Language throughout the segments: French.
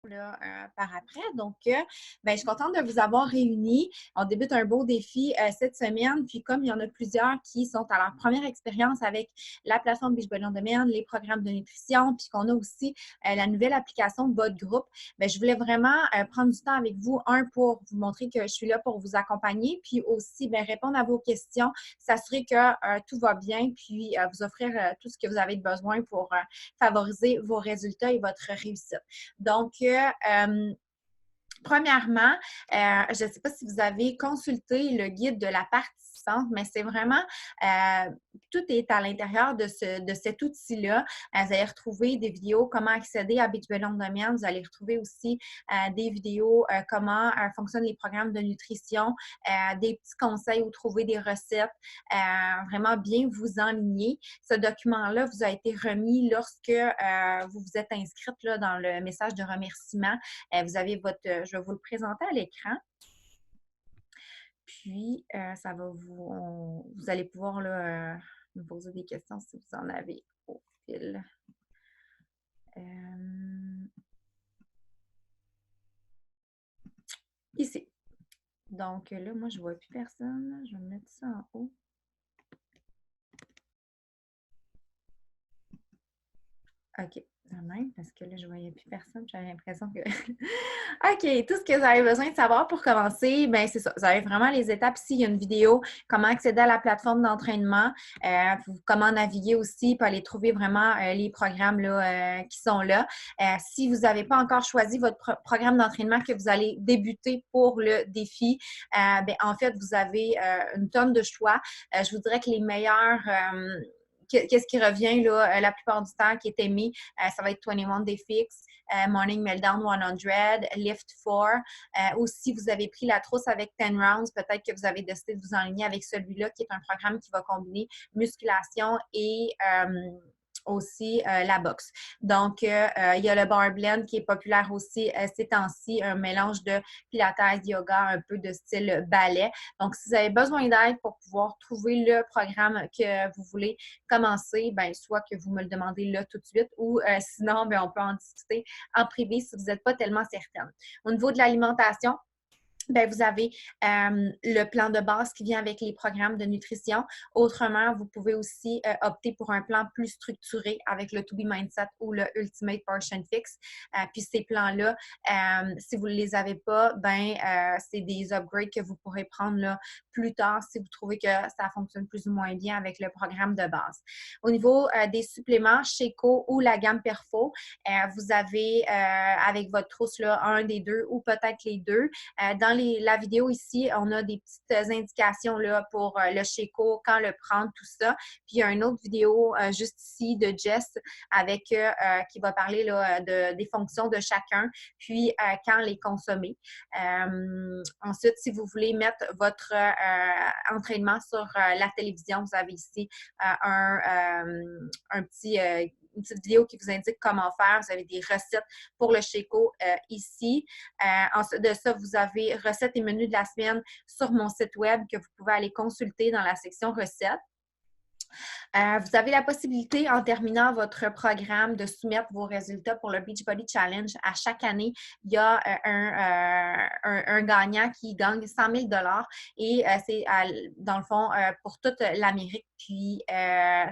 là, par après. Donc, ben, je suis contente de vous avoir réunis. On débute un beau défi cette semaine. Puis, comme il y en a plusieurs qui sont à leur première expérience avec la plateforme Beachbody On Demand, les programmes de nutrition, puis qu'on a aussi la nouvelle application Body Group, ben, je voulais vraiment prendre du temps avec vous, pour vous montrer que je suis là pour vous accompagner, puis aussi ben, répondre à vos questions, s'assurer que tout va bien, puis vous offrir tout ce que vous avez besoin pour favoriser vos résultats et votre réussite. Donc, premièrement, je ne sais pas si vous avez consulté le guide de la participante, mais c'est vraiment, tout est à l'intérieur de cet outil-là. Vous allez retrouver des vidéos comment accéder à Beachbody On Demand. Vous allez retrouver aussi des vidéos comment fonctionnent les programmes de nutrition, des petits conseils où trouver des recettes, vraiment bien vous enligner. Ce document-là vous a été remis lorsque vous vous êtes inscrite là, dans le message de remerciement. Vous avez je vais vous le présenter à l'écran. Puis, ça va vous allez pouvoir là, me poser des questions si vous en avez au fil. Ici. Donc là, moi, je ne vois plus personne. Je vais mettre ça en haut. OK. Même, parce que là, je ne voyais plus personne. J'avais l'impression que... OK. Tout ce que vous avez besoin de savoir pour commencer, bien, c'est ça. Vous avez vraiment les étapes ici. Il y a une vidéo, comment accéder à la plateforme d'entraînement, comment naviguer aussi, pour aller trouver vraiment les programmes là, qui sont là. Si vous n'avez pas encore choisi votre programme d'entraînement que vous allez débuter pour le défi, bien, en fait, vous avez une tonne de choix. Je vous dirais que les meilleurs... qu'est-ce qui revient là, la plupart du temps qui est aimé, ça va être 21 Day Fix, Morning Meltdown 100, Lift 4. Ou si vous avez pris la trousse avec 10 rounds, peut-être que vous avez décidé de vous enligner avec celui-là qui est un programme qui va combiner musculation et aussi la boxe. Donc, il y a le bar blend qui est populaire aussi ces temps-ci, un mélange de pilates, yoga, un peu de style ballet. Donc, si vous avez besoin d'aide pour pouvoir trouver le programme que vous voulez commencer, ben, soit que vous me le demandez là tout de suite ou sinon, ben, on peut en discuter en privé si vous n'êtes pas tellement certaine. Au niveau de l'alimentation, bien, vous avez le plan de base qui vient avec les programmes de nutrition. Autrement, vous pouvez aussi opter pour un plan plus structuré avec le To Be Mindset ou le Ultimate Portion Fix. Puis ces plans-là, si vous ne les avez pas, ben c'est des upgrades que vous pourrez prendre là, plus tard si vous trouvez que ça fonctionne plus ou moins bien avec le programme de base. Au niveau des suppléments, Sheco ou la gamme Perfo, vous avez avec votre trousse là, un des deux ou peut-être les deux. Dans la vidéo ici, on a des petites indications là, pour le Sheco, quand le prendre, tout ça. Puis il y a une autre vidéo juste ici de Jess avec qui va parler là, des fonctions de chacun, puis quand les consommer. Ensuite, si vous voulez mettre votre entraînement sur la télévision, vous avez ici un petit une petite vidéo qui vous indique comment faire. Vous avez des recettes pour le Sheco ici. Ensuite de ça, vous avez recettes et menus de la semaine sur mon site web que vous pouvez aller consulter dans la section recettes. Vous avez la possibilité, en terminant votre programme, de soumettre vos résultats pour le Beachbody Challenge. À chaque année, il y a un gagnant qui gagne 100 000 et c'est dans le fond pour toute l'Amérique, puis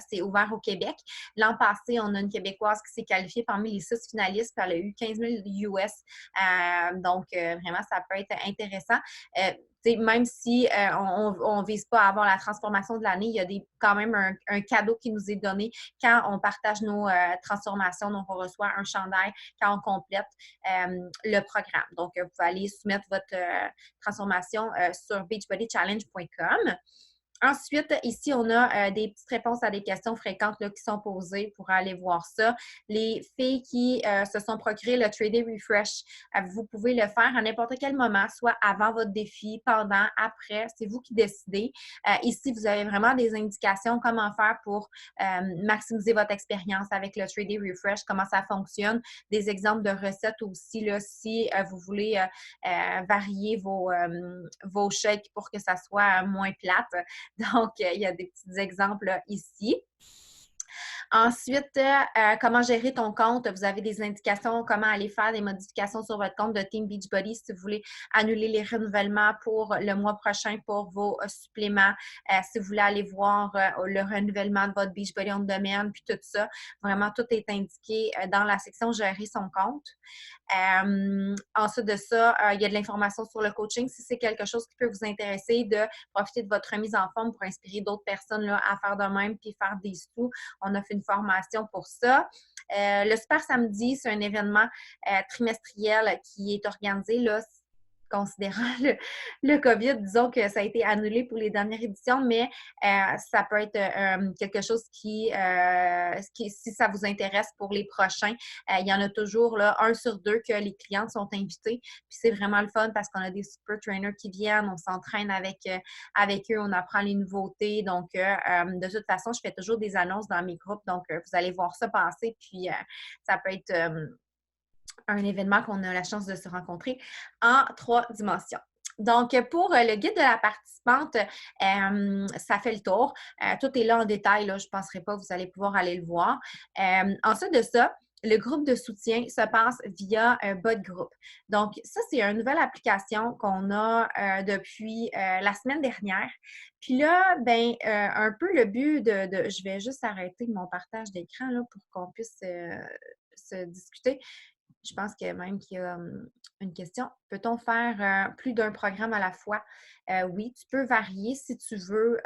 c'est ouvert au Québec. L'an passé, on a une Québécoise qui s'est qualifiée parmi les 6 finalistes, puis elle a eu 15 000 US. Donc, vraiment, ça peut être intéressant. Même si on ne vise pas à avoir la transformation de l'année, il y a quand même un cadeau qui nous est donné quand on partage nos transformations. Donc, on reçoit un chandail quand on complète le programme. Donc, vous pouvez aller soumettre votre transformation sur beachbodychallenge.com. Ensuite, ici, on a des petites réponses à des questions fréquentes là, qui sont posées pour aller voir ça. Les filles qui se sont procurées le 3-Day Refresh, vous pouvez le faire à n'importe quel moment, soit avant votre défi, pendant, après, c'est vous qui décidez. Ici, vous avez vraiment des indications comment faire pour maximiser votre expérience avec le 3-Day Refresh, comment ça fonctionne, des exemples de recettes aussi, là, si vous voulez varier vos shakes pour que ça soit moins plate. Donc, il y a des petits exemples ici. Ensuite, comment gérer ton compte. Vous avez des indications, comment aller faire des modifications sur votre compte de Team Beachbody si vous voulez annuler les renouvellements pour le mois prochain pour vos suppléments, si vous voulez aller voir le renouvellement de votre Beachbody on Demand, puis tout ça. Vraiment, tout est indiqué dans la section Gérer son compte. Ensuite de ça, il y a de l'information sur le coaching. Si c'est quelque chose qui peut vous intéresser, de profiter de votre remise en forme pour inspirer d'autres personnes là, à faire de même puis faire des sous. On a fait une formation pour ça. Le Super Samedi, c'est un événement trimestriel qui est organisé là, considérant le COVID, disons que ça a été annulé pour les dernières éditions, mais ça peut être quelque chose qui, si ça vous intéresse pour les prochains, il y en a toujours là, 1 sur 2 que les clientes sont invitées. Puis c'est vraiment le fun parce qu'on a des super trainers qui viennent, on s'entraîne avec eux, on apprend les nouveautés. Donc, de toute façon, je fais toujours des annonces dans mes groupes. Donc, vous allez voir ça passer. Puis, ça peut être un événement qu'on a la chance de se rencontrer en 3 dimensions. Donc, pour le guide de la participante, ça fait le tour. Tout est là en détail, là, je ne penserai pas, vous allez pouvoir aller le voir. Ensuite de ça, le groupe de soutien se passe via Bot Group. Donc, ça, c'est une nouvelle application qu'on a depuis la semaine dernière. Puis là, ben, un peu le but de je vais juste arrêter mon partage d'écran là, pour qu'on puisse se discuter. Je pense que même qu'il y a une question. Peut-on faire plus d'un programme à la fois? Oui, tu peux varier si tu veux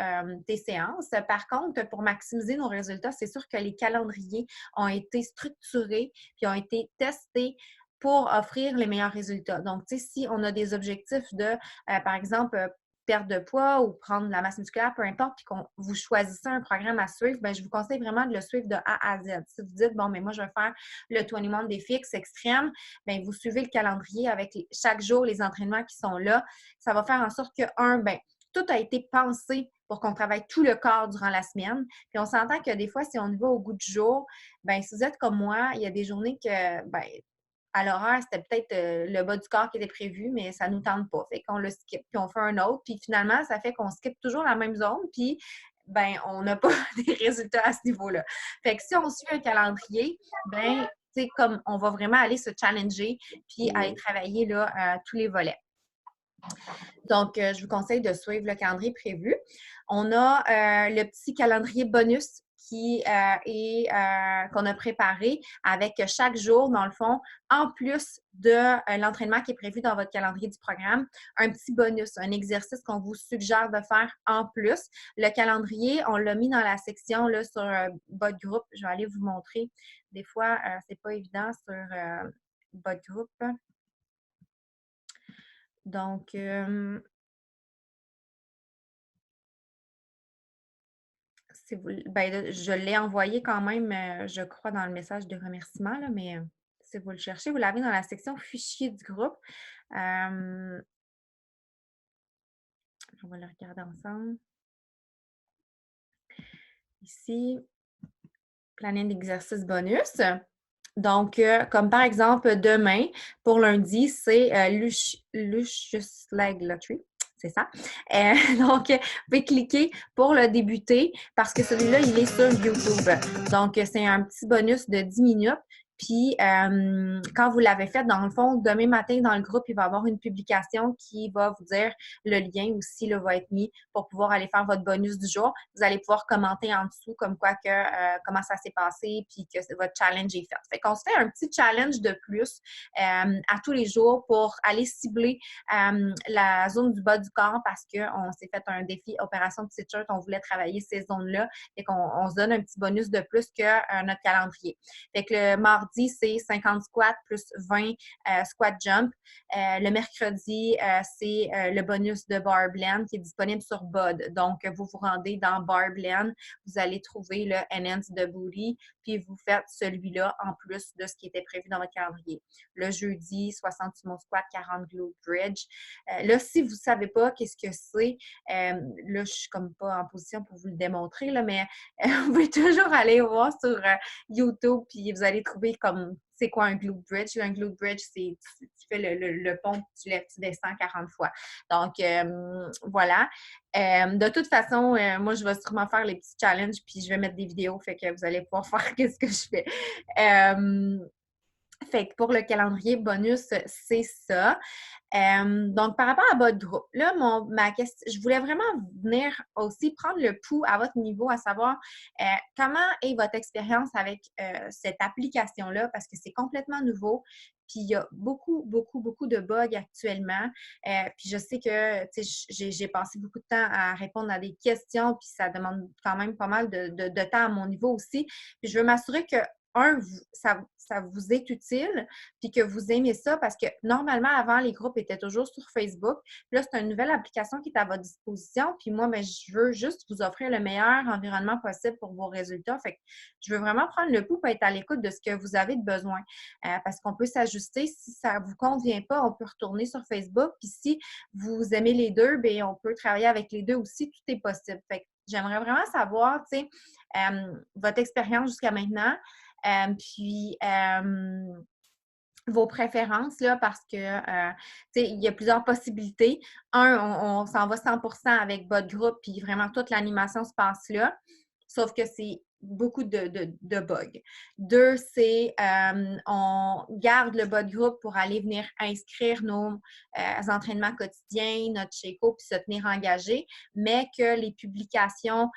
tes séances. Par contre, pour maximiser nos résultats, c'est sûr que les calendriers ont été structurés puis ont été testés pour offrir les meilleurs résultats. Donc, tu sais, si on a des objectifs de, par exemple, perte de poids ou prendre la masse musculaire, peu importe, puis qu'on vous choisissez un programme à suivre, bien, je vous conseille vraiment de le suivre de A à Z. Si vous dites, bon, mais moi, je vais faire le 21 Day Fix extrême, bien, vous suivez le calendrier avec chaque jour les entraînements qui sont là. Ça va faire en sorte que, bien, tout a été pensé pour qu'on travaille tout le corps durant la semaine. Puis on s'entend que des fois, si on y va au goût du jour, bien, si vous êtes comme moi, il y a des journées que, bien, à l'horaire, c'était peut-être le bas du corps qui était prévu, mais ça ne nous tente pas. Fait qu'on le skip, puis on fait un autre. Puis finalement, ça fait qu'on skip toujours la même zone, puis ben on n'a pas des résultats à ce niveau-là. Fait que si on suit un calendrier, ben tu sais, comme on va vraiment aller se challenger, puis aller travailler là, tous les volets. Donc, je vous conseille de suivre le calendrier prévu. On a le petit calendrier bonus qui qu'on a préparé avec chaque jour, dans le fond, en plus de l'entraînement qui est prévu dans votre calendrier du programme, un petit bonus, un exercice qu'on vous suggère de faire en plus. Le calendrier, on l'a mis dans la section là, sur votre groupe. Je vais aller vous montrer. Des fois, c'est pas évident sur votre groupe. Donc, ben, je l'ai envoyé quand même, je crois, dans le message de remerciement, là, mais si vous le cherchez, vous l'avez dans la section fichier du groupe. On va le regarder ensemble. Ici, planning d'exercice bonus. Donc, comme par exemple, demain, pour lundi, c'est Lucius Leg Lottery. C'est ça. Donc, vous pouvez cliquer pour le débuter parce que celui-là, il est sur YouTube. Donc, c'est un petit bonus de 10 minutes. Puis, quand vous l'avez fait, dans le fond, demain matin, dans le groupe, il va y avoir une publication qui va vous dire le lien aussi là, va être mis pour pouvoir aller faire votre bonus du jour. Vous allez pouvoir commenter en dessous comme quoi que comment ça s'est passé puis que votre challenge est fait. Fait qu'on se fait un petit challenge de plus à tous les jours pour aller cibler la zone du bas du corps parce qu'on s'est fait un défi Opération Petite Shirt. On voulait travailler ces zones-là et qu'on se donne un petit bonus de plus que notre calendrier. Fait que le mardi, c'est 50 squats plus 20 squat jump. Le mercredi, c'est le bonus de Bar Blend qui est disponible sur BOD. Donc, vous vous rendez dans Bar Blend, vous allez trouver le Enhance de Booty, puis vous faites celui-là en plus de ce qui était prévu dans votre calendrier. Le jeudi, 60 sumo squat, 40 glute bridge. Là, si vous ne savez pas qu'est-ce que c'est, là, je ne suis comme pas en position pour vous le démontrer, là, mais vous pouvez toujours aller voir sur YouTube, puis vous allez trouver comme c'est quoi un glute bridge. Un glute bridge, c'est tu fais le pont, tu lèves, tu descends 40 fois. Donc, voilà. De toute façon, moi, je vais sûrement faire les petits challenges, puis je vais mettre des vidéos, fait que vous allez pouvoir faire ce que je fais. Fait que pour le calendrier bonus, c'est ça. Donc, par rapport à votre groupe, là, ma question, je voulais vraiment venir aussi prendre le pouls à votre niveau, à savoir comment est votre expérience avec cette application-là, parce que c'est complètement nouveau. Puis il y a beaucoup, beaucoup, beaucoup de bugs actuellement. Puis je sais que j'ai passé beaucoup de temps à répondre à des questions, puis ça demande quand même pas mal de temps à mon niveau aussi. Puis je veux m'assurer que ça vous est utile, puis que vous aimez ça, parce que normalement, avant, les groupes étaient toujours sur Facebook. Puis là, c'est une nouvelle application qui est à votre disposition. Puis moi, ben, je veux juste vous offrir le meilleur environnement possible pour vos résultats. Fait que je veux vraiment prendre le pouls pour être à l'écoute de ce que vous avez de besoin. Parce qu'on peut s'ajuster. Si ça ne vous convient pas, on peut retourner sur Facebook. Puis si vous aimez les deux, bien, on peut travailler avec les deux aussi. Tout est possible. Fait que j'aimerais vraiment savoir, tu sais, votre expérience jusqu'à maintenant. Puis, vos préférences, là, parce que, tu sais, il y a plusieurs possibilités. Un, on s'en va 100% avec votre groupe, puis vraiment toute l'animation se passe là, sauf que c'est beaucoup de bugs. Deux, c'est on garde le bas de groupe pour aller venir inscrire nos entraînements quotidiens, notre Sheiko, puis se tenir engagé, mais que les publications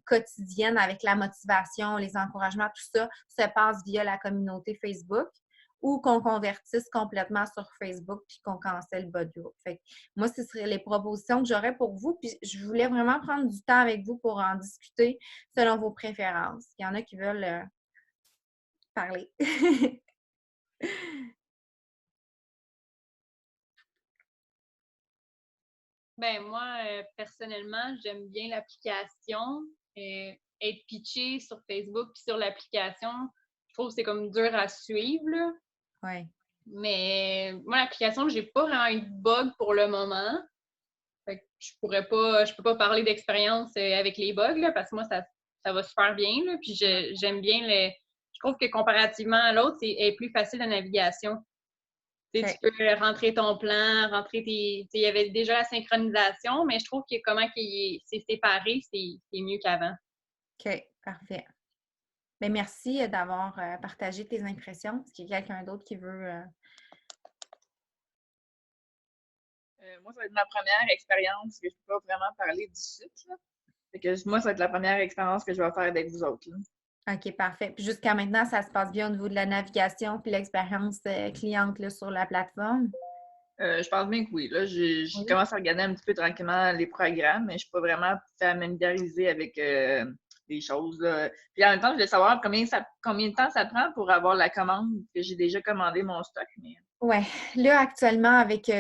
quotidiennes avec la motivation, les encouragements, tout ça, se passe via la communauté Facebook, ou qu'on convertisse complètement sur Facebook puis qu'on cancelle le bas de groupe. Fait que moi, ce seraient les propositions que j'aurais pour vous. Puis je voulais vraiment prendre du temps avec vous pour en discuter selon vos préférences. Il y en a qui veulent parler. Ben moi, personnellement, j'aime bien l'application. Être pitché sur Facebook puis sur l'application, je trouve que c'est comme dur à suivre, là. Oui. Mais moi, l'application, j'ai pas vraiment eu de bug pour le moment. Fait que je peux pas parler d'expérience avec les bugs, là, parce que moi, ça va super bien, là. Puis j'aime bien je trouve que comparativement à l'autre, c'est est plus facile la navigation. Tu sais, OK. tu peux rentrer ton plan, rentrer tes. Il y avait déjà la synchronisation, mais je trouve que comment c'est séparé, c'est mieux qu'avant. OK. Parfait. Bien, merci d'avoir partagé tes impressions. Est-ce qu'il y a quelqu'un d'autre qui veut. Moi, ça va être ma première expérience que je peux pas vraiment parler du site, là. Fait que moi, ça va être la première expérience que je vais faire avec vous autres, là. OK, parfait. Puis jusqu'à maintenant, ça se passe bien au niveau de la navigation puis l'expérience cliente là, sur la plateforme? Je pense bien que oui. Là, je Oui. commence à regarder un petit peu tranquillement les programmes, mais je suis pas vraiment familiarisée avec les choses, là. Puis en même temps, je voulais savoir combien de temps ça prend pour avoir la commande, que j'ai déjà commandé mon stock. Mais... Ouais, là, actuellement, avec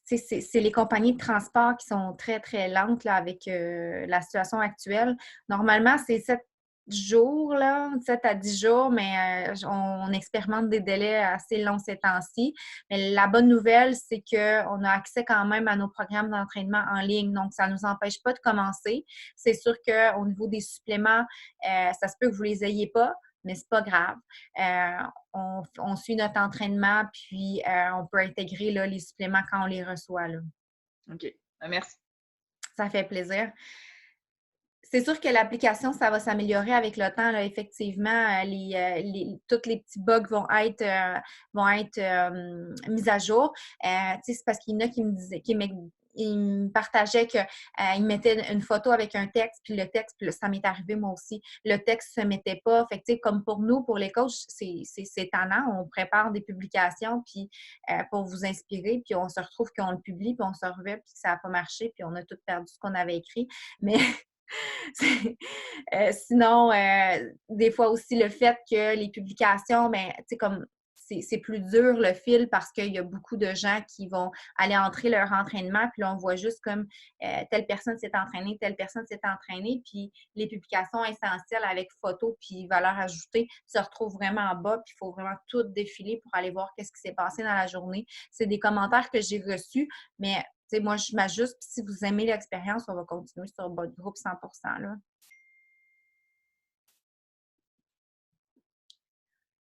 c'est les compagnies de transport qui sont très, très lentes là, avec la situation actuelle. Normalement, c'est 7 jours, là, 7 à 10 jours, mais on expérimente des délais assez longs ces temps-ci. Mais la bonne nouvelle, c'est qu'on a accès quand même à nos programmes d'entraînement en ligne. Donc, ça ne nous empêche pas de commencer. C'est sûr qu'au niveau des suppléments, ça se peut que vous ne les ayez pas, mais c'est pas grave. On suit notre entraînement, puis on peut intégrer là, les suppléments quand on les reçoit. Là. OK. Merci. Ça fait plaisir. C'est sûr que l'application, ça va s'améliorer avec le temps. Là, effectivement, tous les petits bugs vont être mis à jour. C'est parce qu'il y en a qui me disaient, ils me partageaient qu'ils mettaient une photo avec un texte, puis le texte, puis ça m'est arrivé moi aussi. Le texte ne se mettait pas. Fait que, comme pour nous, pour les coachs, c'est étonnant. On prépare des publications puis, pour vous inspirer, puis on se retrouve qu'on le publie, puis on se revêt, puis ça n'a pas marché, puis on a tout perdu ce qu'on avait écrit. Mais sinon, des fois aussi, le fait que les publications, ben, tu sais, comme c'est plus dur le fil parce qu'il y a beaucoup de gens qui vont aller entrer leur entraînement, puis là, on voit juste comme telle personne s'est entraînée, telle personne s'est entraînée, puis les publications essentielles avec photos puis valeur ajoutée se retrouvent vraiment en bas, puis il faut vraiment tout défiler pour aller voir qu'est-ce qui s'est passé dans la journée. C'est des commentaires que j'ai reçus, mais moi, je m'ajuste, puis si vous aimez l'expérience, on va continuer sur votre groupe 100%, là.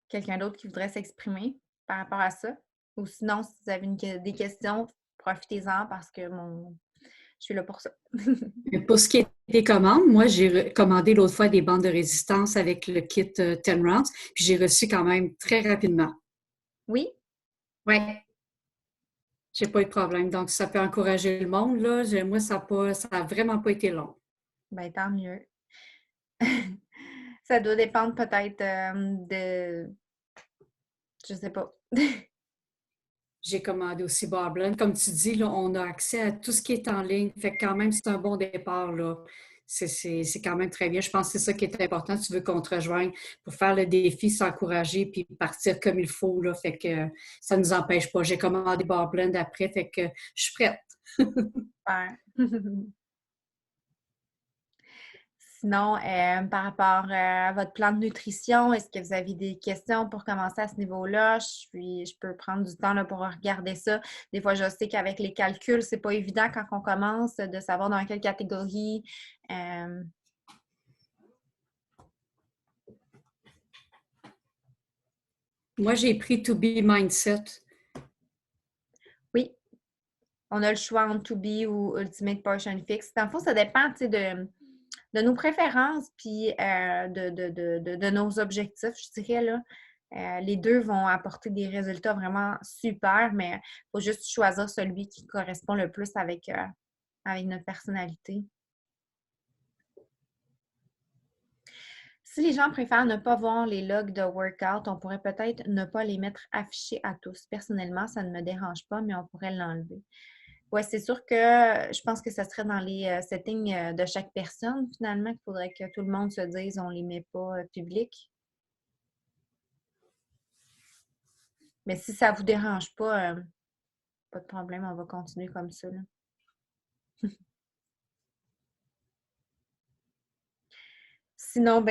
quelqu'un d'autre qui voudrait s'exprimer par rapport à ça? Ou sinon, si vous avez des questions, profitez-en parce que je suis là pour ça. Pour ce qui est des commandes, moi, j'ai commandé l'autre fois des bandes de résistance avec le kit 10 rounds, puis j'ai reçu quand même très rapidement. Oui? Oui. J'ai pas eu de problème. Donc, ça peut encourager le monde, là. Moi, ça a vraiment pas été long. Ben, tant mieux. Ça doit dépendre peut-être de... Je sais pas. J'ai commandé aussi Barblend. Comme tu dis, là, on a accès à tout ce qui est en ligne. Fait que quand même, c'est un bon départ, là. C'est quand même très bien. Je pense que c'est ça qui est important. Tu veux qu'on te rejoigne pour faire le défi, s'encourager puis partir comme il faut, là. Fait que ça ne nous empêche pas. J'ai commandé Barblend après, fait que je suis prête. Super. Sinon, par rapport à votre plan de nutrition, est-ce que vous avez des questions pour commencer à ce niveau-là? Je peux prendre du temps là, pour regarder ça. Des fois, je sais qu'avec les calculs, c'est pas évident quand on commence de savoir dans quelle catégorie. Moi, j'ai pris To Be Mindset. Oui. On a le choix entre To Be ou Ultimate Portion Fix. Dans le fond, ça dépend, tu sais, de nos préférences puis de nos objectifs, je dirais, là. Les deux vont apporter des résultats vraiment super, mais il faut juste choisir celui qui correspond le plus avec notre personnalité. Si les gens préfèrent ne pas voir les logs de workout, on pourrait peut-être ne pas les mettre affichés à tous. Personnellement, ça ne me dérange pas, mais on pourrait l'enlever. Oui, c'est sûr que je pense que ça serait dans les settings de chaque personne, finalement, qu'il faudrait que tout le monde se dise on ne les met pas publics. Mais si ça ne vous dérange pas, pas de problème, on va continuer comme ça, là. Sinon,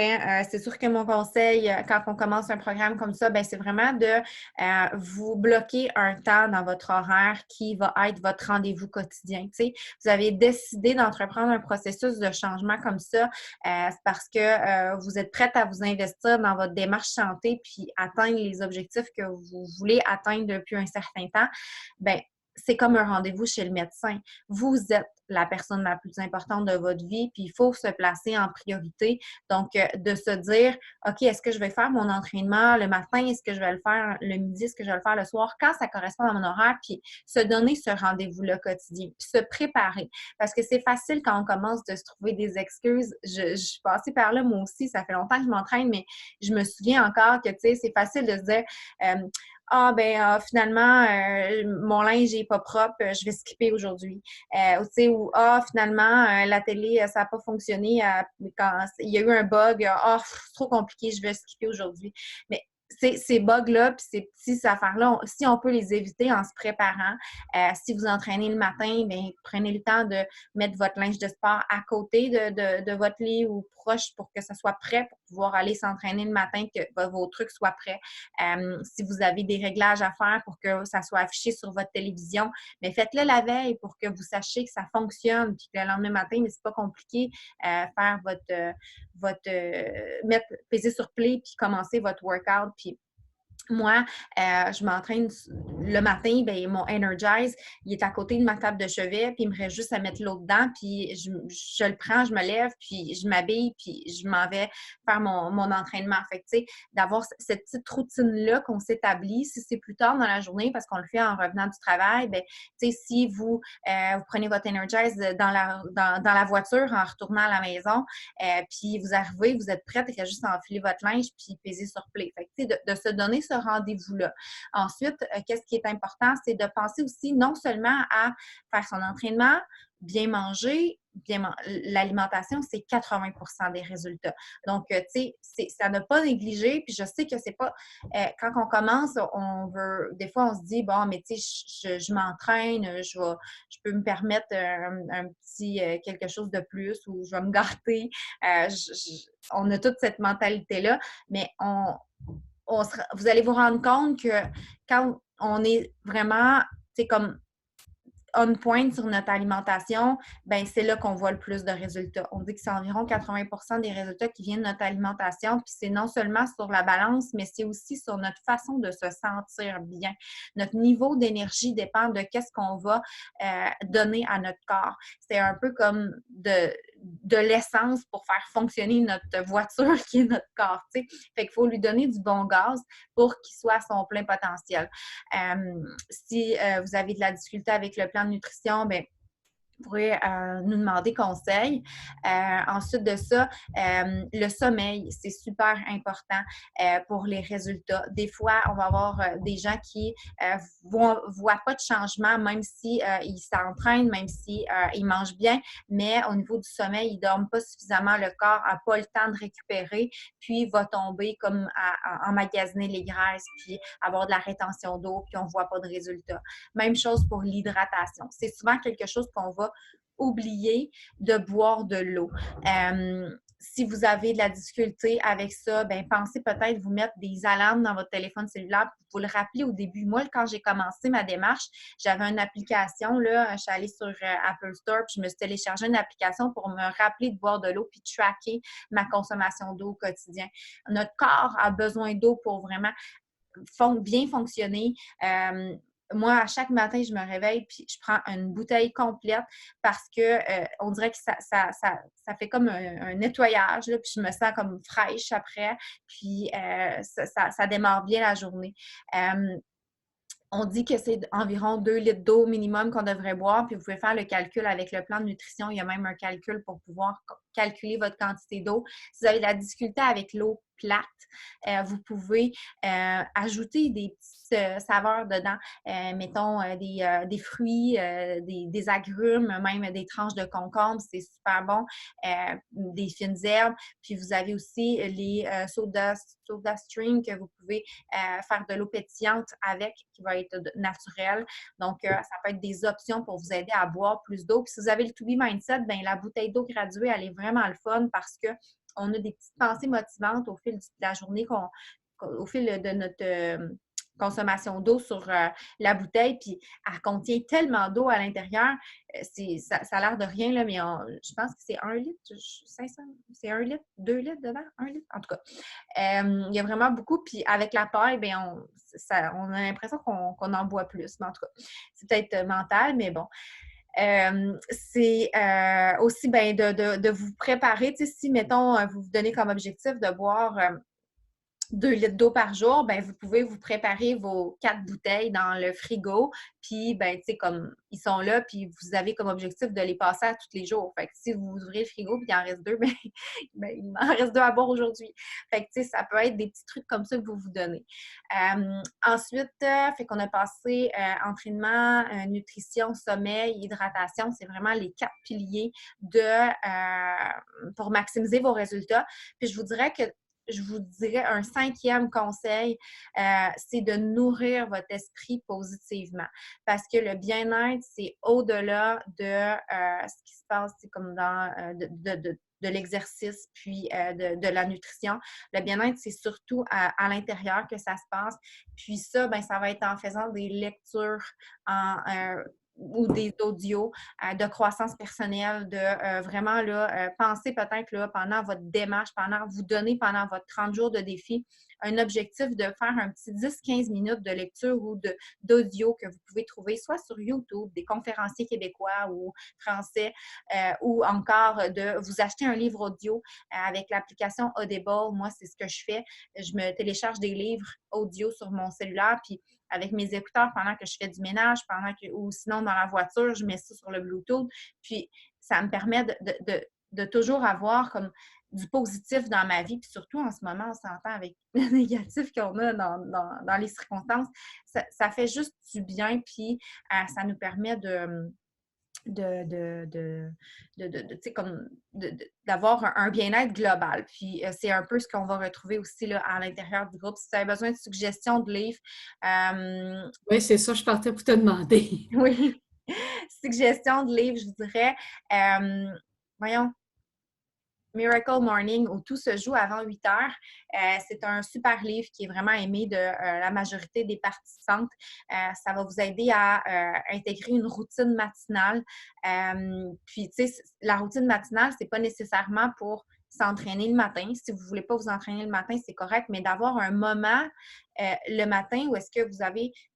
c'est sûr que mon conseil, quand on commence un programme comme ça, c'est vraiment de vous bloquer un temps dans votre horaire qui va être votre rendez-vous quotidien. Tu sais, vous avez décidé d'entreprendre un processus de changement comme ça, c'est parce que vous êtes prête à vous investir dans votre démarche santé puis atteindre les objectifs que vous voulez atteindre depuis un certain temps. C'est comme un rendez-vous chez le médecin. Vous êtes la personne la plus importante de votre vie, puis il faut se placer en priorité. Donc, de se dire, OK, est-ce que je vais faire mon entraînement le matin? Est-ce que je vais le faire le midi? Est-ce que je vais le faire le soir? Quand ça correspond à mon horaire, puis se donner ce rendez-vous-là quotidien, puis se préparer. Parce que c'est facile quand on commence de se trouver des excuses. Je suis passée par là, moi aussi, ça fait longtemps que je m'entraîne, mais je me souviens encore que, tu sais, c'est facile de se dire... finalement, mon linge n'est pas propre, je vais skipper aujourd'hui. Finalement, la télé, ça n'a pas fonctionné quand il y a eu un bug. C'est trop compliqué, je vais skipper aujourd'hui. Mais ces bugs-là, puis ces petites affaires-là, si on peut les éviter en se préparant, si vous entraînez le matin, prenez le temps de mettre votre linge de sport à côté de votre lit ou proche pour que ça soit prêt pour pouvoir aller s'entraîner le matin, que vos trucs soient prêts. Si vous avez des réglages à faire pour que ça soit affiché sur votre télévision, faites-le la veille pour que vous sachiez que ça fonctionne, puis que le lendemain matin, mais c'est pas compliqué, faire peser sur play, puis commencer votre workout, puis moi, je m'entraîne le matin, mon Energize, il est à côté de ma table de chevet, puis il me reste juste à mettre l'eau dedans, puis je le prends, je me lève, puis je m'habille, puis je m'en vais faire mon entraînement. Fait que, tu sais, d'avoir cette petite routine-là qu'on s'établit, si c'est plus tard dans la journée, parce qu'on le fait en revenant du travail, tu sais, si vous prenez votre Energize dans la voiture en retournant à la maison, puis vous arrivez, vous êtes prête, il y a juste à enfiler votre linge, puis peser sur play. Fait que, tu sais, de se donner ce rendez-vous-là. Ensuite, qu'est-ce qui est important, c'est de penser aussi non seulement à faire son entraînement, bien manger, l'alimentation, c'est 80% des résultats. Donc, tu sais, ça ne pas négliger. Puis je sais que c'est pas... quand on commence, on veut... Des fois, on se dit, bon, mais tu sais, je m'entraîne, je peux me permettre un petit quelque chose de plus ou je vais me gâter. On a toute cette mentalité-là, mais vous allez vous rendre compte que quand on est vraiment, tu sais, comme on point sur notre alimentation, ben c'est là qu'on voit le plus de résultats. On dit que c'est environ 80% des résultats qui viennent de notre alimentation, puis c'est non seulement sur la balance, mais c'est aussi sur notre façon de se sentir bien. Notre niveau d'énergie dépend de qu'est-ce qu'on va donner à notre corps. C'est un peu comme de l'essence pour faire fonctionner notre voiture qui est notre corps, tu sais. Fait qu'il faut lui donner du bon gaz pour qu'il soit à son plein potentiel. Si vous avez de la difficulté avec le plan de nutrition, bien, vous pourrez nous demander conseil. Ensuite de ça, le sommeil, c'est super important pour les résultats. Des fois, on va avoir des gens qui voient pas de changement, même si ils s'entraînent, même si ils mangent bien, mais au niveau du sommeil, ils dorment pas suffisamment, le corps n'a pas le temps de récupérer, puis va tomber comme à emmagasiner les graisses, puis avoir de la rétention d'eau, puis on voit pas de résultats. Même chose pour l'hydratation. C'est souvent quelque chose qu'on va oublier de boire de l'eau. Si vous avez de la difficulté avec ça, ben pensez peut-être vous mettre des alarmes dans votre téléphone cellulaire pour vous le rappeler au début. Moi, quand j'ai commencé ma démarche, j'avais une application, là, je suis allée sur Apple Store, puis je me suis téléchargé une application pour me rappeler de boire de l'eau puis tracker ma consommation d'eau au quotidien. Notre corps a besoin d'eau pour vraiment bien fonctionner. Moi, à chaque matin, je me réveille puis je prends une bouteille complète parce que on dirait que ça fait comme un nettoyage, là, puis je me sens comme fraîche après, puis ça démarre bien la journée. On dit que c'est environ 2 litres d'eau minimum qu'on devrait boire, puis vous pouvez faire le calcul avec le plan de nutrition. Il y a même un calcul pour pouvoir calculer votre quantité d'eau. Si vous avez de la difficulté avec l'eau plate, vous pouvez ajouter des petites saveurs dedans. Mettons des fruits, des agrumes, même des tranches de concombre, c'est super bon. Des fines herbes. Puis vous avez aussi les soda stream que vous pouvez faire de l'eau pétillante avec, qui va être naturelle. Donc, ça peut être des options pour vous aider à boire plus d'eau. Puis si vous avez le To Be Mindset, bien, la bouteille d'eau graduée, elle est vraiment le fun parce qu'on a des petites pensées motivantes au fil de la journée, au fil de notre consommation d'eau sur la bouteille, puis elle contient tellement d'eau à l'intérieur. Ça a l'air de rien, là, mais je pense que c'est 1 litre, 500, c'est 1 litre, 2 litres dedans, 1 litre, en tout cas. Il y a vraiment beaucoup, puis avec la paille, bien, on a l'impression qu'on en boit plus, mais en tout cas, c'est peut-être mental, mais bon. C'est aussi bien de vous préparer, tu sais, si, mettons, vous vous donnez comme objectif de boire 2 litres d'eau par jour, ben vous pouvez vous préparer vos 4 bouteilles dans le frigo, puis ben tu sais, comme ils sont là, puis vous avez comme objectif de les passer à tous les jours. Fait que si vous ouvrez le frigo puis il en reste 2, ben il m'en reste 2 à boire aujourd'hui. Fait que tu sais, ça peut être des petits trucs comme ça que vous vous donnez. Ensuite, fait qu'on a passé entraînement, nutrition, sommeil, hydratation. C'est vraiment les 4 piliers pour maximiser vos résultats. Puis je vous dirais un 5e conseil, c'est de nourrir votre esprit positivement. Parce que le bien-être, c'est au-delà de ce qui se passe, c'est comme dans de l'exercice, puis de la nutrition. Le bien-être, c'est surtout à l'intérieur que ça se passe. Puis ça, ben ça va être en faisant des lectures ou des audios de croissance personnelle, de vraiment là, penser peut-être là, pendant votre démarche, vous donner pendant votre 30 jours de défi un objectif de faire un petit 10-15 minutes de lecture ou d'audio que vous pouvez trouver soit sur YouTube, des conférenciers québécois ou français, ou encore de vous acheter un livre audio avec l'application Audible. Moi, c'est ce que je fais. Je me télécharge des livres audio sur mon cellulaire, puis avec mes écouteurs pendant que je fais du ménage, ou sinon dans la voiture, je mets ça sur le Bluetooth. Puis, ça me permet de toujours avoir comme du positif dans ma vie. Puis surtout, en ce moment, on s'entend avec le négatif qu'on a dans les circonstances. Ça fait juste du bien, puis ça nous permet d'avoir un bien-être global. Puis c'est un peu ce qu'on va retrouver aussi là, à l'intérieur du groupe. Si tu avais besoin de suggestions de livres... Oui, c'est ça, je partais pour te demander. Oui, suggestions de livres, je vous dirais. Voyons. Miracle Morning, où tout se joue avant 8 heures. C'est un super livre qui est vraiment aimé de la majorité des participantes. Ça va vous aider à intégrer une routine matinale. Puis, tu sais, la routine matinale, c'est pas nécessairement pour s'entraîner le matin. Si vous ne voulez pas vous entraîner le matin, c'est correct, mais d'avoir un moment le matin où est-ce que vous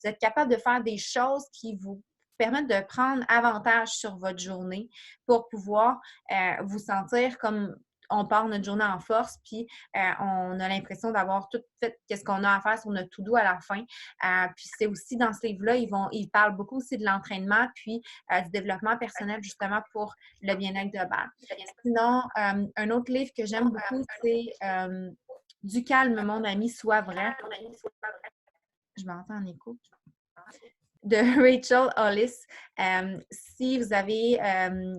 êtes capable de faire des choses qui vous permettent de prendre avantage sur votre journée pour pouvoir vous sentir comme on part notre journée en force, puis on a l'impression d'avoir tout fait ce qu'on a à faire sur notre to-do à la fin. Puis c'est aussi dans ce livre-là, ils parlent beaucoup aussi de l'entraînement, puis du développement personnel, justement, pour le bien-être global. Sinon, un autre livre que j'aime beaucoup, c'est Du calme, mon ami, sois vrai. Je m'entends en écho. De Rachel Hollis. Si vous avez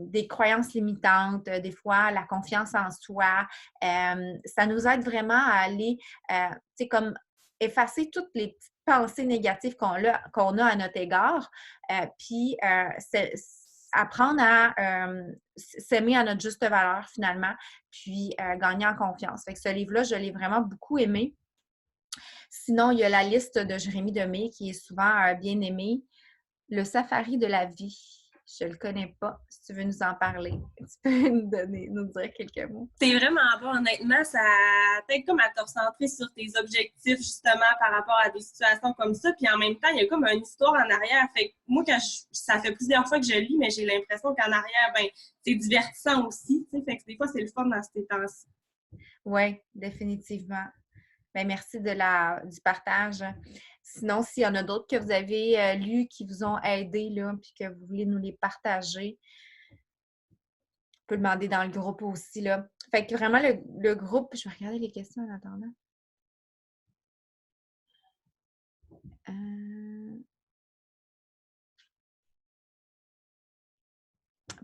des croyances limitantes, des fois la confiance en soi, ça nous aide vraiment à aller, tu sais, comme effacer toutes les petites pensées négatives qu'on a à notre égard, puis apprendre à s'aimer à notre juste valeur finalement, puis gagner en confiance. Fait que ce livre-là, je l'ai vraiment beaucoup aimé. Sinon, il y a la liste de Jérémy Demé qui est souvent bien aimée. Le safari de la vie. Je ne le connais pas. Si tu veux nous en parler, tu peux nous dire quelques mots. C'est vraiment bon, honnêtement. Ça t'aide comme à te recentrer sur tes objectifs, justement, par rapport à des situations comme ça. Puis en même temps, il y a comme une histoire en arrière. Fait que moi, ça fait plusieurs fois que je lis, mais j'ai l'impression qu'en arrière, c'est divertissant aussi. T'sais. Fait que des fois, c'est le fun dans ces temps-ci. Oui, définitivement. Bien, merci du partage. Sinon, s'il y en a d'autres que vous avez lus qui vous ont aidé, là, puis que vous voulez nous les partager, on peut demander dans le groupe aussi. Là. Fait que vraiment, le groupe, je vais regarder les questions en attendant.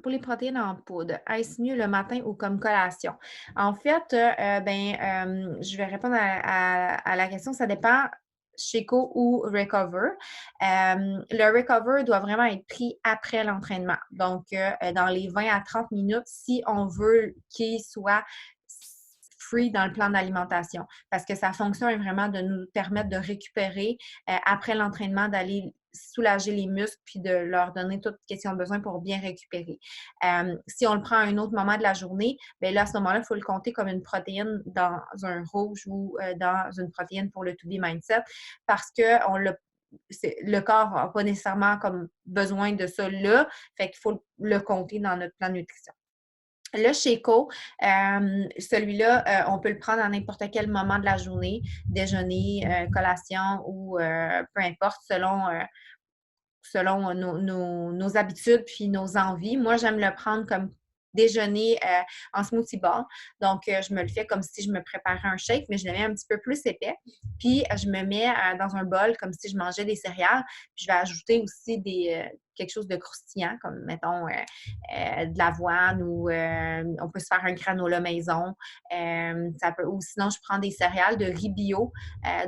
Pour les protéines en poudre, est-ce mieux le matin ou comme collation? En fait, je vais répondre à la question. Ça dépend Shakeow ou Recover. Le Recover doit vraiment être pris après l'entraînement. Donc, dans les 20 à 30 minutes, si on veut qu'il soit free dans le plan d'alimentation. Parce que sa fonction est vraiment de nous permettre de récupérer après l'entraînement, d'aller soulager les muscles puis de leur donner tout ce qu'ils ont besoin pour bien récupérer. Si on le prend à un autre moment de la journée, bien là, à ce moment-là, il faut le compter comme une protéine dans un rouge ou dans une protéine pour le To Be Mindset parce que le corps n'a pas nécessairement comme besoin de ça là, fait qu'il faut le compter dans notre plan de nutrition. Le Shakeow, celui-là, on peut le prendre à n'importe quel moment de la journée, déjeuner, collation ou peu importe, selon nos habitudes puis nos envies. Moi, j'aime le prendre comme déjeuner en smoothie bar. Donc, je me le fais comme si je me préparais un shake, mais je le mets un petit peu plus épais. Puis, je me mets dans un bol comme si je mangeais des céréales. Puis, je vais ajouter aussi quelque chose de croustillant, comme, mettons, de l'avoine ou on peut se faire un granola maison. Ou sinon, je prends des céréales de riz bio,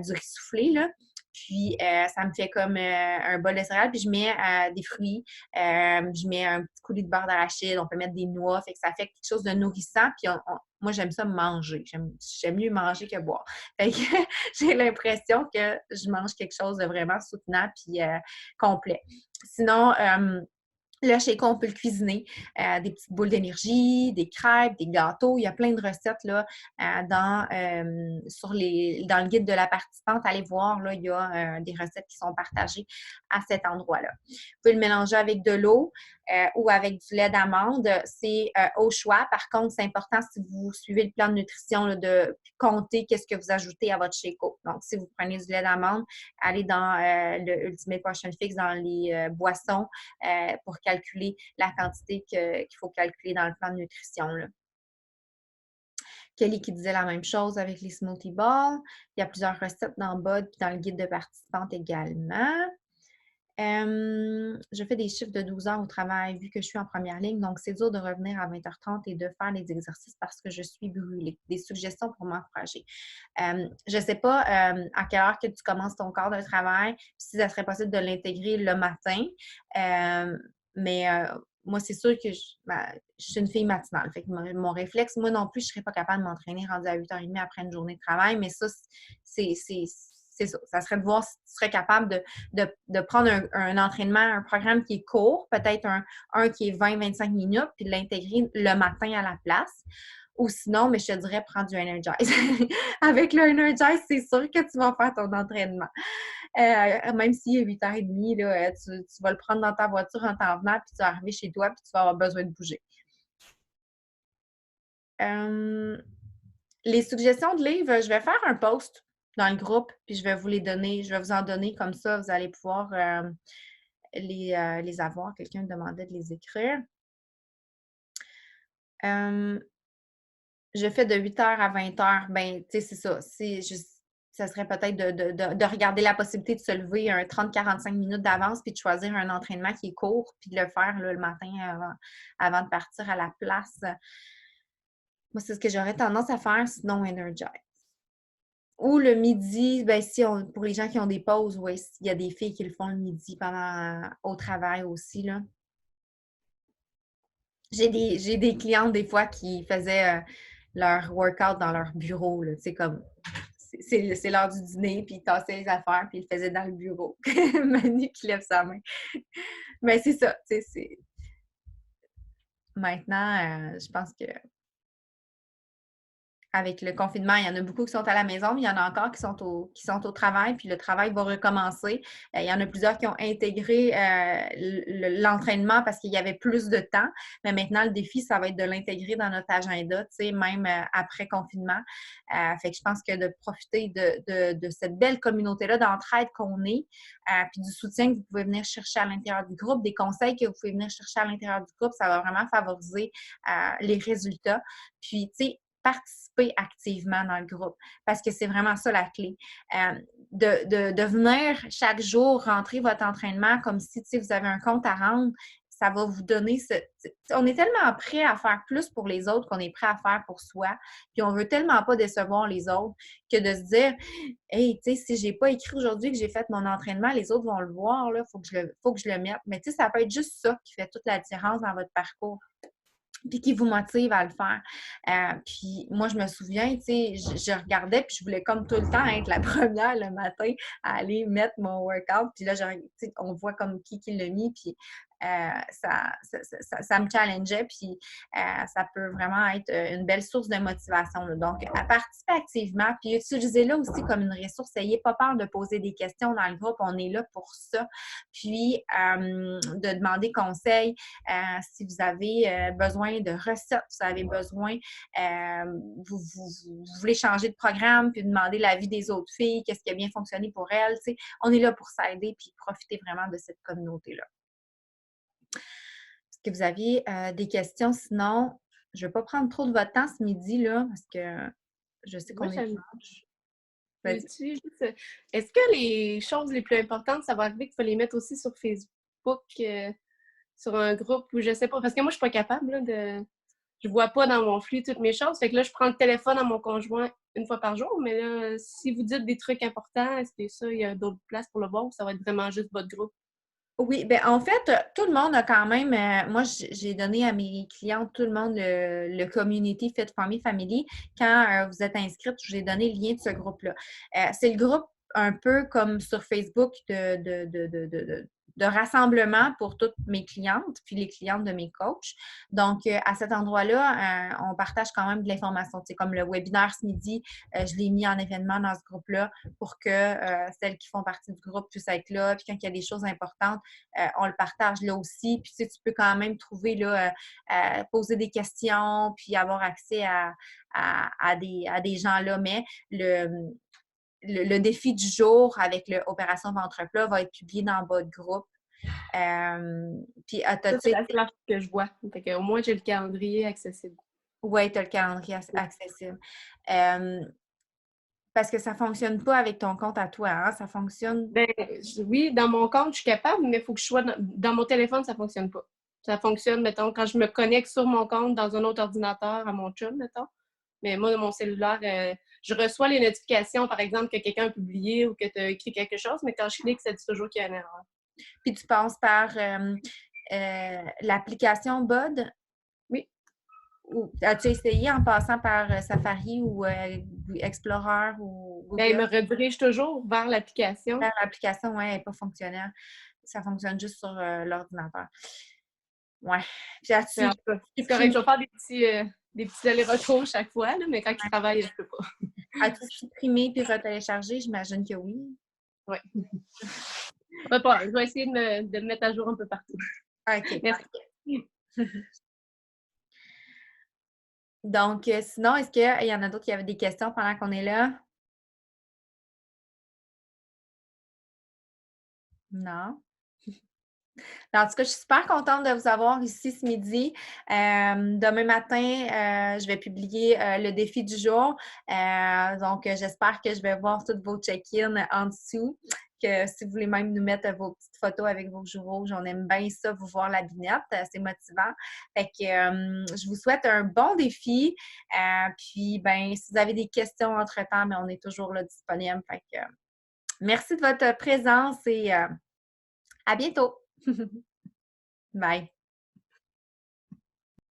du riz soufflé, là. Puis, ça me fait comme un bol de céréales. Puis, je mets des fruits. Je mets un petit coulis de beurre d'arachide. On peut mettre des noix. Fait que ça fait quelque chose de nourrissant. Puis, moi, j'aime ça manger. J'aime mieux manger que boire. Fait que j'ai l'impression que je mange quelque chose de vraiment soutenant puis complet. Sinon, le Shakeow, on peut le cuisiner. Des petites boules d'énergie, des crêpes, des gâteaux. Il y a plein de recettes là, dans le guide de la participante. Allez voir, là, il y a des recettes qui sont partagées à cet endroit-là. Vous pouvez le mélanger avec de l'eau ou avec du lait d'amande. C'est au choix. Par contre, c'est important si vous suivez le plan de nutrition là, de compter qu'est-ce que vous ajoutez à votre Shakeow. Donc, si vous prenez du lait d'amande, allez dans le Ultimate Portion Fix, dans les boissons pour calculer la quantité qu'il faut calculer dans le plan de nutrition. Là. Kelly qui disait la même chose avec les smoothie balls. Il y a plusieurs recettes dans BOD et dans le guide de participante également. Je fais des chiffres de 12 heures au travail vu que je suis en première ligne, donc c'est dur de revenir à 20h30 et de faire les exercices parce que je suis brûlée. Des suggestions pour m'encourager. Je ne sais pas à quelle heure que tu commences ton quart de travail, si ça serait possible de l'intégrer le matin, mais moi, c'est sûr que je suis une fille matinale. Fait que mon réflexe, moi non plus, je ne serais pas capable de m'entraîner rendu à 8h30 après une journée de travail, mais ça, c'est ça. Ça serait de voir si tu serais capable de prendre un entraînement, un programme qui est court, peut-être un qui est 20-25 minutes, puis de l'intégrer le matin à la place. Ou sinon, mais je te dirais, prends du Energize. Avec le Energize, c'est sûr que tu vas faire ton entraînement. Même s'il est 8h30, là, tu vas le prendre dans ta voiture en t'en venant, puis tu vas arriver chez toi, puis tu vas avoir besoin de bouger. Les suggestions de livres, je vais faire un post dans le groupe, puis je vais vous les donner. Je vais vous en donner comme ça. Vous allez pouvoir les avoir. Quelqu'un me demandait de les écrire. Je fais de 8h à 20h. Ben, tu sais, c'est ça. Ça serait peut-être de regarder la possibilité de se lever un 30-45 minutes d'avance puis de choisir un entraînement qui est court puis de le faire là, le matin avant de partir à la place. Moi, c'est ce que j'aurais tendance à faire, sinon Energize. Ou le midi, ben, pour les gens qui ont des pauses, oui, il y a des filles qui le font le midi au travail aussi, là. J'ai des clientes des fois qui faisaient leur workout dans leur bureau, là, tu sais, comme c'est l'heure du dîner, puis ils tassaient les affaires, puis ils le faisaient dans le bureau. Manu qui lève sa main. Mais c'est ça, tu sais, maintenant, je pense que avec le confinement, il y en a beaucoup qui sont à la maison, mais il y en a encore qui sont au travail, puis le travail va recommencer. Il y en a plusieurs qui ont intégré l'entraînement parce qu'il y avait plus de temps, mais maintenant, le défi, ça va être de l'intégrer dans notre agenda, tu sais, même après confinement. Fait que je pense que de profiter de cette belle communauté-là d'entraide qu'on est, puis du soutien que vous pouvez venir chercher à l'intérieur du groupe, des conseils que vous pouvez venir chercher à l'intérieur du groupe, ça va vraiment favoriser les résultats. Puis, tu sais, participer activement dans le groupe parce que c'est vraiment ça la clé. De venir chaque jour rentrer votre entraînement comme si vous avez un compte à rendre, ça va vous donner on est tellement prêt à faire plus pour les autres qu'on est prêt à faire pour soi. Puis on veut tellement pas décevoir les autres que de se dire hey, tu sais, si j'ai pas écrit aujourd'hui que j'ai fait mon entraînement, les autres vont le voir, là, faut que je le mette. Mais tu sais, ça peut être juste ça qui fait toute la différence dans votre parcours. Puis qui vous motive à le faire. Puis moi, je me souviens, tu sais, je regardais, puis je voulais comme tout le temps être la première le matin à aller mettre mon workout. Puis là, on voit comme qui l'a mis, puis ça me challengeait, puis ça peut vraiment être une belle source de motivation, là. Donc, à participer activement, puis utilisez-le aussi comme une ressource. N'ayez pas peur de poser des questions dans le groupe, on est là pour ça. Puis, de demander conseil si vous avez besoin de recettes, vous avez besoin, vous voulez changer de programme, puis demander l'avis des autres filles, qu'est-ce qui a bien fonctionné pour elles. Tu sais, on est là pour s'aider, puis profiter vraiment de cette communauté-là. Est-ce que vous aviez des questions? Sinon, je ne vais pas prendre trop de votre temps ce midi, là, parce que je sais qu'on est dimanche. Est-ce que les choses les plus importantes, ça va arriver qu'il faut les mettre aussi sur Facebook, sur un groupe ou je sais pas? Parce que moi, je suis pas capable là, je vois pas dans mon flux toutes mes choses. Fait que là, je prends le téléphone à mon conjoint une fois par jour. Mais là, si vous dites des trucs importants, est-ce que ça, il y a d'autres places pour le voir ou ça va être vraiment juste votre groupe? Oui, bien en fait, tout le monde a quand même, moi j'ai donné à mes clientes, tout le monde, le Community Fit for Me Family. Quand vous êtes inscrite, je vous ai donné le lien de ce groupe-là. C'est le groupe un peu comme sur Facebook de rassemblement pour toutes mes clientes, puis les clientes de mes coachs. Donc, à cet endroit-là, on partage quand même de l'information. C'est comme le webinaire ce midi, je l'ai mis en événement dans ce groupe-là pour que celles qui font partie du groupe puissent être là. Puis quand il y a des choses importantes, on le partage là aussi. Puis tu peux quand même trouver là, poser des questions, puis avoir accès à des gens là. Mais le défi du jour avec l'opération ventre plat va être publié dans votre groupe. Puis, c'est la seule que je vois. Fait que, au moins, j'ai le calendrier accessible. Oui, tu as le calendrier accessible. Parce que ça ne fonctionne pas avec ton compte à toi, hein? Ça fonctionne... Oui, dans mon compte, je suis capable, mais il faut que je sois... Dans mon téléphone, ça ne fonctionne pas. Ça fonctionne, mettons, quand je me connecte sur mon compte dans un autre ordinateur à mon chum, mettons. Mais moi, de mon cellulaire, je reçois les notifications, par exemple, que quelqu'un a publié ou que tu as écrit quelque chose, mais quand je clique, ça dit toujours qu'il y a une erreur. Puis tu passes par l'application BOD? Oui. As-tu essayé en passant par Safari ou Explorer ou Ben, il me Google? redirige toujours vers l'application. L'application, oui, elle n'est pas fonctionnelle. Ça fonctionne juste sur l'ordinateur. Ouais. Puis as-tu Mais en tout cas, c'est correct, je vais faire des petits allers-retours chaque fois, là, mais quand je travaille, je peux pas. as-tu supprimé puis retéléchargé? J'imagine que oui. Oui. Je vais essayer de le mettre à jour un peu partout. OK. Merci. Donc, sinon, est-ce qu'il y en a d'autres qui avaient des questions pendant qu'on est là? Non? En tout cas, je suis super contente de vous avoir ici ce midi. Demain matin, je vais publier le défi du jour. Donc, j'espère que je vais voir toutes vos check-ins en dessous. Que si vous voulez même nous mettre vos petites photos avec vos joues rouges, on aime bien ça, vous voir la binette. C'est motivant. Fait que je vous souhaite un bon défi. Puis, ben, si vous avez des questions entre-temps, mais on est toujours là disponible. Fait que merci de votre présence et à bientôt. Bye.